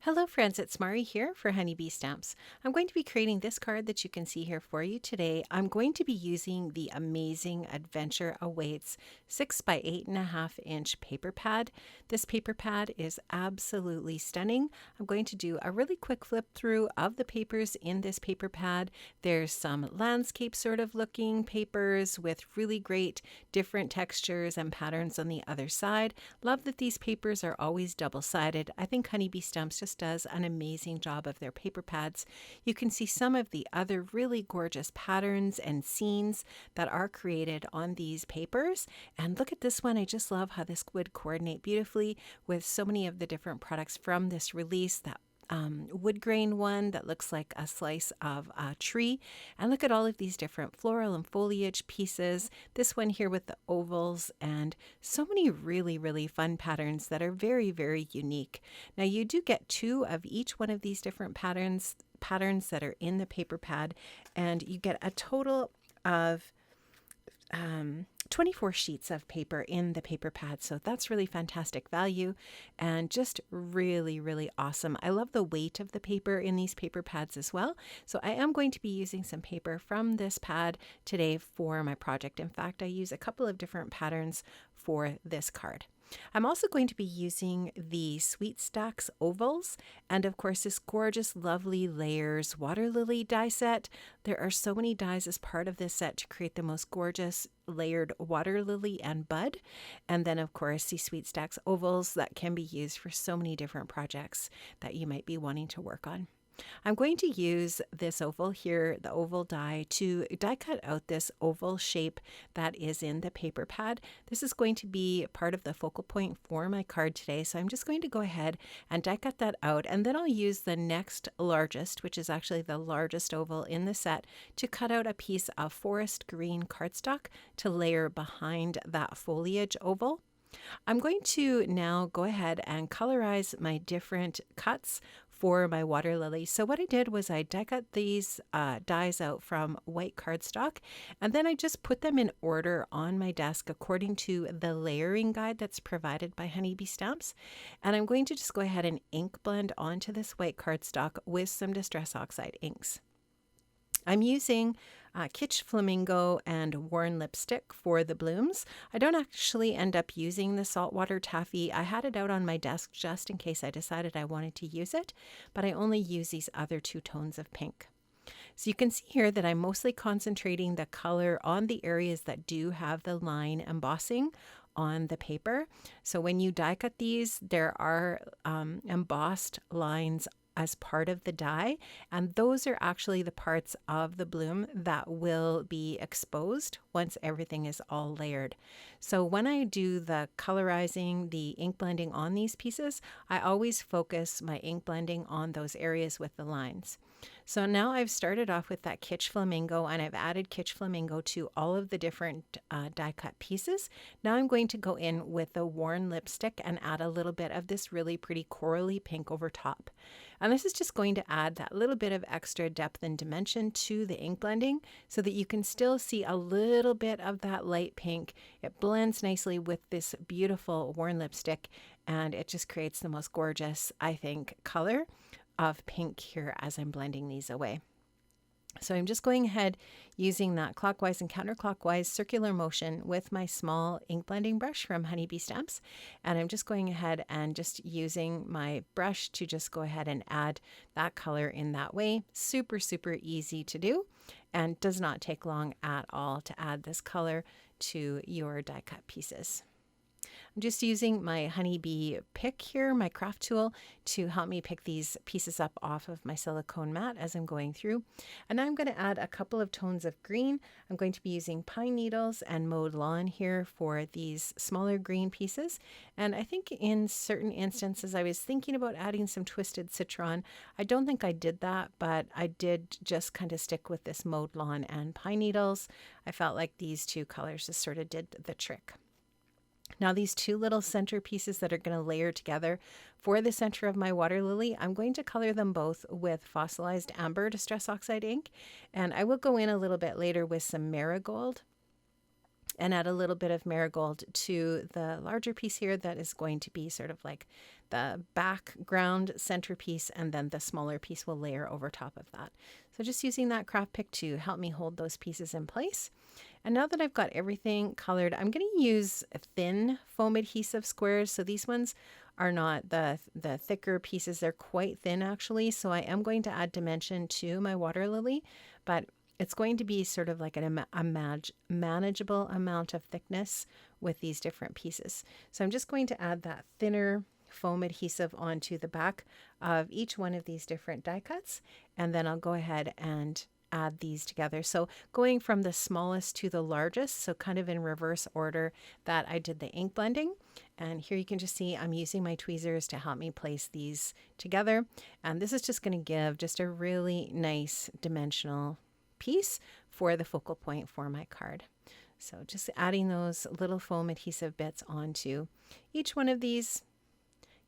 Hello friends, it's Mari here for Honeybee Stamps. I'm going to be creating this card that you can see here for you today. I'm going to be using the Amazing Adventure Awaits 6 by 8.5 inch paper pad. This paper pad is absolutely stunning. I'm going to do a really quick flip through of the papers in this paper pad. There's some landscape sort of looking papers with really great different textures and patterns on the other side. Love that these papers are always double-sided. I think Honeybee Stamps just does an amazing job of their paper pads. You can see some of the other really gorgeous patterns and scenes that are created on these papers. And look at this one. I just love how this would coordinate beautifully with so many of the different products from this release. That wood grain one that looks like a slice of a tree, and look at all of these different floral and foliage pieces. This one here with the ovals and so many really fun patterns that are very unique. Now you do get two of each one of these different patterns that are in the paper pad, and you get a total of 24 sheets of paper in the paper pad. So that's really fantastic value and just really awesome. I love the weight of the paper in these paper pads as well. So I am going to be using some paper from this pad today for my project. In fact, I use a couple of different patterns for this card. I'm also going to be using the Sweet Stacks ovals and of course this gorgeous lovely layers water lily die set. There are so many dies as part of this set to create the most gorgeous layered water lily and bud, and then of course the Sweet Stacks ovals that can be used for so many different projects that you might be wanting to work on. I'm going to use this oval here, the oval die, to die cut out this oval shape that is in the paper pad. This is going to be part of the focal point for my card today, so I'm just going to go ahead and die cut that out, and then I'll use the next largest, which is actually the largest oval in the set, to cut out a piece of forest green cardstock to layer behind that foliage oval. I'm going to now go ahead and colorize my different cuts for my water lily. So what I did was I die cut these dies out from white cardstock, and then I just put them in order on my desk according to the layering guide that's provided by Honeybee Stamps. And I'm going to just go ahead and ink blend onto this white cardstock with some Distress Oxide inks. I'm using Kitsch Flamingo and Worn Lipstick for the blooms. I don't actually end up using the saltwater taffy. I had it out on my desk just in case I decided I wanted to use it, but I only use these other two tones of pink. So you can see here that I'm mostly concentrating the color on the areas that do have the line embossing on the paper. So when you die cut these, there are embossed lines as part of the die, and those are actually the parts of the bloom that will be exposed once everything is all layered. So when I do the colorizing, the ink blending on these pieces, I always focus my ink blending on those areas with the lines. So now I've started off with that Kitsch Flamingo, and I've added Kitsch Flamingo to all of the different die cut pieces. Now I'm going to go in with the Worn Lipstick and add a little bit of this really pretty corally pink over top. And this is just going to add that little bit of extra depth and dimension to the ink blending so that you can still see a little bit of that light pink. It blends nicely with this beautiful Worn Lipstick, and it just creates the most gorgeous, I think, color of pink here as I'm blending these away. So I'm just going ahead using that clockwise and counterclockwise circular motion with my small ink blending brush from Honeybee Stamps. And I'm just going ahead and just using my brush to just go ahead and add that color in that way. Super easy to do and does not take long at all to add this color to your die cut pieces. I'm just using my Honeybee pick here, my craft tool, to help me pick these pieces up off of my silicone mat as I'm going through. And now I'm going to add a couple of tones of green. I'm going to be using pine needles and mowed lawn here for these smaller green pieces. And I think in certain instances I was thinking about adding some twisted citron. I don't think I did that, but I did just kind of stick with this mowed lawn and pine needles. I felt like these two colors just sort of did the trick. Now these two little center pieces that are going to layer together for the center of my water lily, I'm going to color them both with Fossilized Amber Distress Oxide ink, and I will go in a little bit later with some Marigold and add a little bit of marigold to the larger piece here that is going to be sort of like the background centerpiece, and then the smaller piece will layer over top of that. So just using that craft pick to help me hold those pieces in place. And now that I've got everything colored, I'm going to use thin foam adhesive squares. So these ones are not the thicker pieces. They're quite thin actually. So I am going to add dimension to my water lily, but it's going to be sort of like a manageable amount of thickness with these different pieces. So I'm just going to add that thinner foam adhesive onto the back of each one of these different die cuts, and then I'll go ahead and add these together. So going from the smallest to the largest, so kind of in reverse order that I did the ink blending. And here you can just see I'm using my tweezers to help me place these together. And this is just going to give just a really nice dimensional piece for the focal point for my card. So just adding those little foam adhesive bits onto each one of these,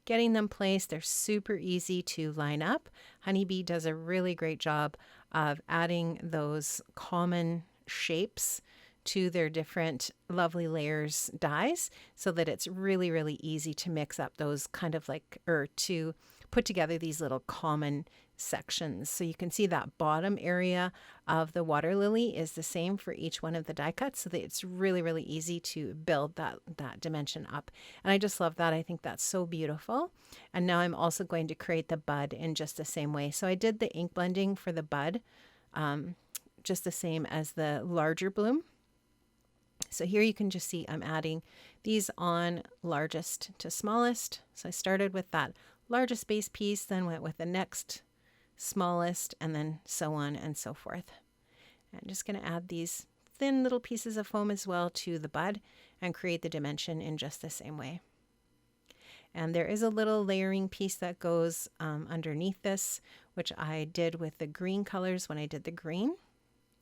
getting them placed. They're super easy to line up. Honeybee does a really great job of adding those common shapes to their different lovely layers dies, so that it's really, really easy to mix up those kind of like, or to put together these little common sections. So you can see that bottom area of the water lily is the same for each one of the die cuts, so that it's really, really easy to build that dimension up. And I just love that. I think that's so beautiful. And now I'm also going to create the bud in just the same way. So I did the ink blending for the bud just the same as the larger bloom. So here you can just see I'm adding these on largest to smallest. So I started with that largest base piece, then went with the next smallest, and then so on and so forth. I'm just going to add these thin little pieces of foam as well to the bud and create the dimension in just the same way. And there is a little layering piece that goes underneath this, which I did with the green colors when I did the green.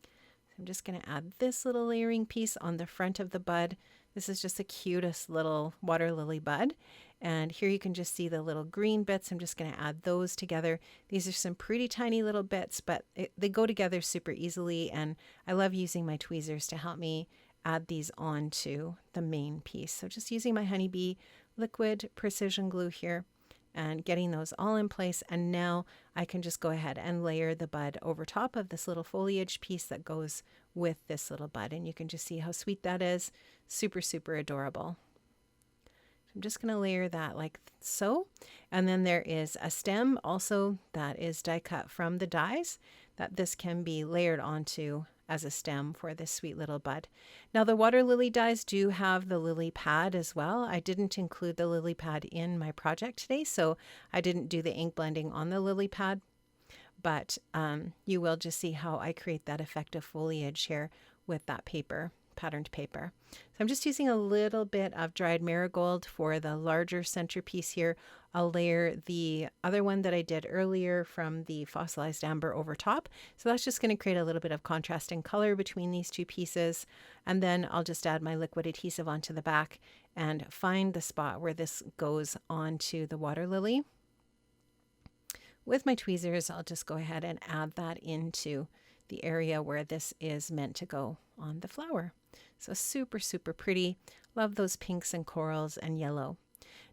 So I'm just going to add this little layering piece on the front of the bud. This is just the cutest little water lily bud. And here you can just see the little green bits. I'm just going to add those together. These are some pretty tiny little bits, but they go together super easily. And I love using my tweezers to help me add these onto the main piece. So just using my Honeybee liquid precision glue here and getting those all in place. And now I can just go ahead and layer the bud over top of this little foliage piece that goes with this little bud. And you can just see how sweet that is. Super, super adorable. I'm just going to layer that like so. And then there is a stem also that is die cut from the dies that this can be layered onto as a stem for this sweet little bud. Now the water lily dies do have the lily pad as well. I didn't include the lily pad in my project today, so I didn't do the ink blending on the lily pad, but you will just see how I create that effective foliage here with that paper, patterned paper. So I'm just using a little bit of dried marigold for the larger centerpiece here. I'll layer the other one that I did earlier from the fossilized amber over top. So that's just going to create a little bit of contrast and color between these two pieces. And then I'll just add my liquid adhesive onto the back and find the spot where this goes onto the water lily. With my tweezers, I'll just go ahead and add that into the area where this is meant to go on the flower. So super, super pretty. Love those pinks and corals and yellow.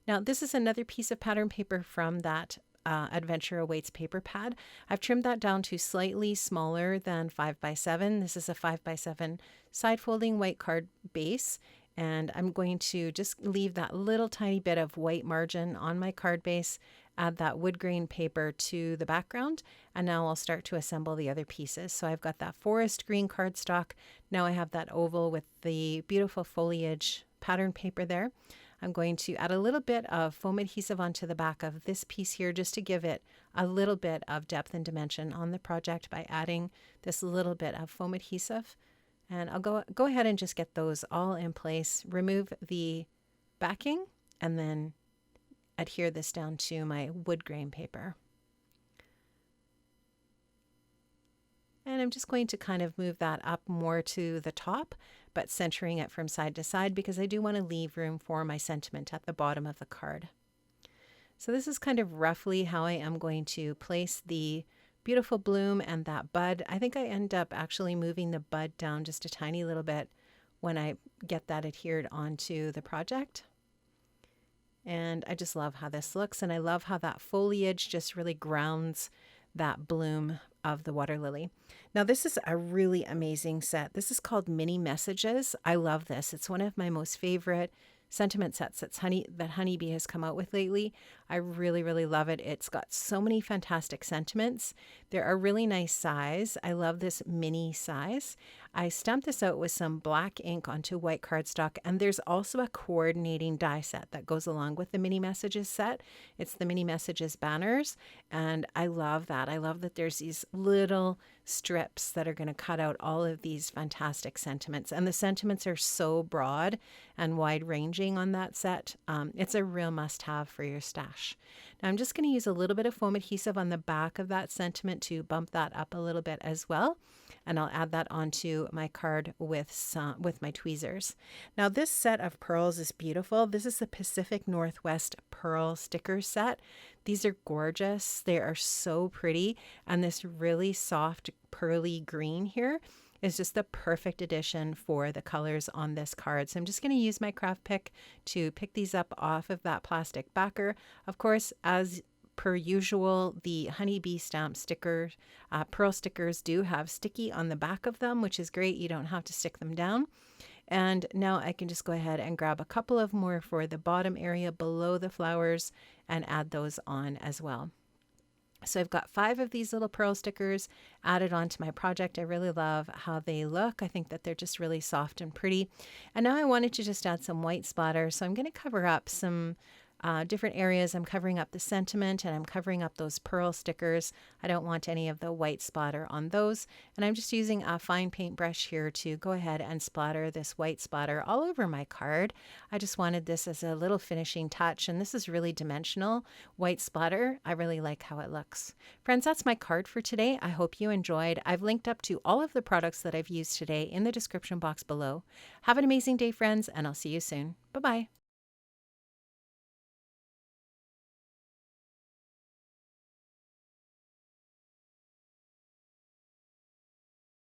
Now this is another piece of pattern paper from that Adventure Awaits paper pad. I've trimmed that down to slightly smaller than 5x7. This is a 5x7 side folding white card base. And I'm going to just leave that little tiny bit of white margin on my card base, add that wood grain paper to the background, and now I'll start to assemble the other pieces. So I've got that forest green cardstock. Now I have that oval with the beautiful foliage pattern paper there. I'm going to add a little bit of foam adhesive onto the back of this piece here just to give it a little bit of depth and dimension on the project by adding this little bit of foam adhesive. And I'll go ahead and just get those all in place, remove the backing, and then adhere this down to my wood grain paper. And I'm just going to kind of move that up more to the top, but centering it from side to side because I do want to leave room for my sentiment at the bottom of the card. So this is kind of roughly how I am going to place the beautiful bloom and that bud. I think I end up actually moving the bud down just a tiny little bit when I get that adhered onto the project. And I just love how this looks, and I love how that foliage just really grounds that bloom of the water lily. Now this is a really amazing set. This is called Mini Messages. I love this. It's one of my most favorite sentiment sets that Honeybee has come out with lately. I really, really love it. It's got so many fantastic sentiments. They're a really nice size. I love this mini size. I stamped this out with some black ink onto white cardstock, and there's also a coordinating die set that goes along with the Mini Messages set. It's the Mini Messages banners, and I love that. I love that there's these little strips that are going to cut out all of these fantastic sentiments, and the sentiments are so broad and wide-ranging on that set. It's a real must-have for your stash. Now I'm just going to use a little bit of foam adhesive on the back of that sentiment to bump that up a little bit as well. And I'll add that onto my card with my tweezers. Now this set of pearls is beautiful. This is the Pacific Northwest Pearl Sticker Set. These are gorgeous. They are so pretty. And this really soft pearly green here is just the perfect addition for the colors on this card. So I'm just going to use my craft pick to pick these up off of that plastic backer. Of course, as per usual, the Honeybee stamp sticker, pearl stickers do have sticky on the back of them, which is great. You don't have to stick them down. And now I can just go ahead and grab a couple of more for the bottom area below the flowers and add those on as well. So I've got 5 of these little pearl stickers added onto my project. I really love how they look. I think that they're just really soft and pretty. And now I wanted to just add some white splatter. So I'm going to cover up some different areas. I'm covering up the sentiment, and I'm covering up those pearl stickers. I don't want any of the white splatter on those. And I'm just using a fine paintbrush here to go ahead and splatter this white splatter all over my card. I just wanted this as a little finishing touch, and this is really dimensional white splatter. I really like how it looks. Friends, that's my card for today. I hope you enjoyed. I've linked up to all of the products that I've used today in the description box below. Have an amazing day, friends, and I'll see you soon. Bye-bye.